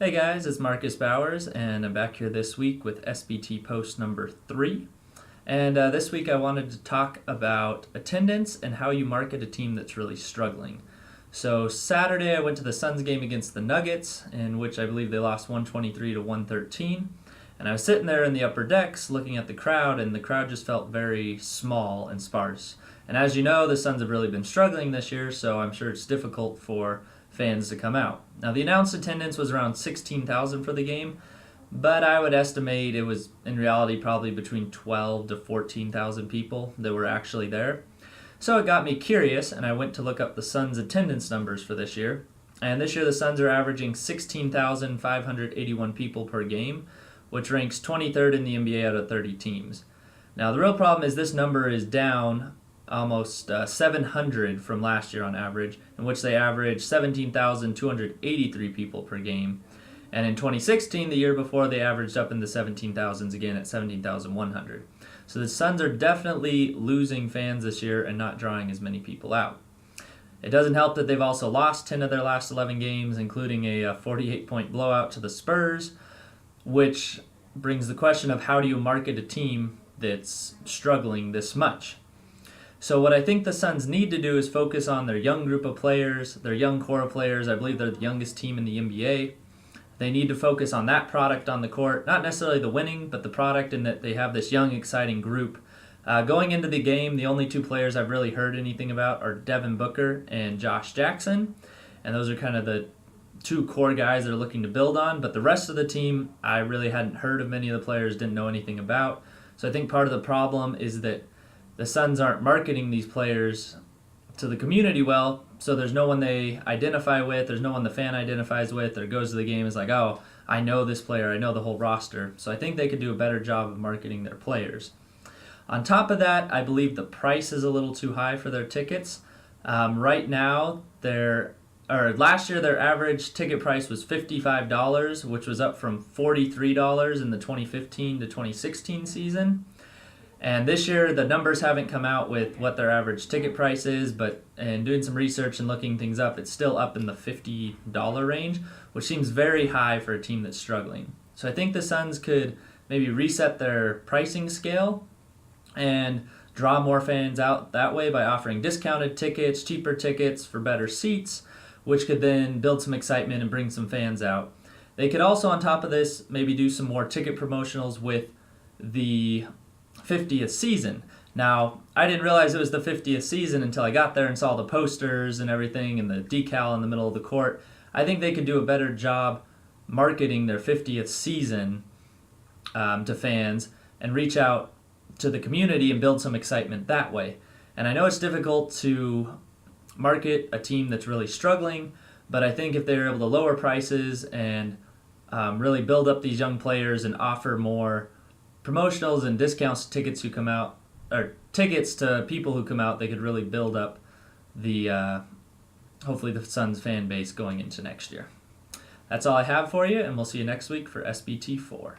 Hey guys, it's Marcus Bowers, and I'm back here this week with SBT post number 3. And this week I wanted to talk about attendance and how you market a team that's really struggling. So Saturday I went to the Suns game against the Nuggets, in which I believe they lost 123 to 113. And I was sitting there in the upper decks looking at the crowd, and the crowd just felt very small and sparse. And as you know, the Suns have really been struggling this year, so I'm sure it's difficult for fans to come out. Now, the announced attendance was around 16,000 for the game, but I would estimate it was in reality probably between 12 to 14,000 people that were actually there. So it got me curious, and I went to look up the Suns' attendance numbers for this year. And this year the Suns are averaging 16,581 people per game, which ranks 23rd in the NBA out of 30 teams. Now, the real problem is this number is down almost 700 from last year on average, in which they averaged 17,283 people per game. And in 2016, the year before, they averaged up in the 17,000s again at 17,100. So the Suns are definitely losing fans this year and not drawing as many people out. It doesn't help that they've also lost 10 of their last 11 games, including a 48-point blowout to the Spurs, which brings the question of how do you market a team that's struggling this much? So what I think the Suns need to do is focus on their young group of players, their young core of players. I believe they're the youngest team in the NBA. They need to focus on that product on the court, not necessarily the winning, but the product, in that they have this young, exciting group. Going into the game, the only two players I've really heard anything about are Devin Booker and Josh Jackson, and those are kind of the two core guys they're looking to build on. But the rest of the team, I really hadn't heard of many of the players, didn't know anything about. So I think part of the problem is that the Suns aren't marketing these players to the community well, so there's no one they identify with, there's no one the fan identifies with, or goes to the game and is like, oh, I know this player, I know the whole roster. So I think they could do a better job of marketing their players. On top of that, I believe the price is a little too high for their tickets. Right now, last year their average ticket price was $55, which was up from $43 in the 2015 to 2016 season. And this year, the numbers haven't come out with what their average ticket price is, but in doing some research and looking things up, it's still up in the $50 range, which seems very high for a team that's struggling. So I think the Suns could maybe reset their pricing scale and draw more fans out that way by offering discounted tickets, cheaper tickets for better seats, which could then build some excitement and bring some fans out. They could also, on top of this, maybe do some more ticket promotionals with the 50th season. Now, I didn't realize it was the 50th season until I got there and saw the posters and everything and the decal in the middle of the court. I think they could do a better job marketing their 50th season to fans and reach out to the community and build some excitement that way. And I know it's difficult to market a team that's really struggling, but I think if they're able to lower prices and really build up these young players and offer more promotionals and discounts to tickets who come out, or tickets to people who come out, they could really build up the hopefully the Suns fan base going into next year. That's all I have for you, and we'll see you next week for SBT 4.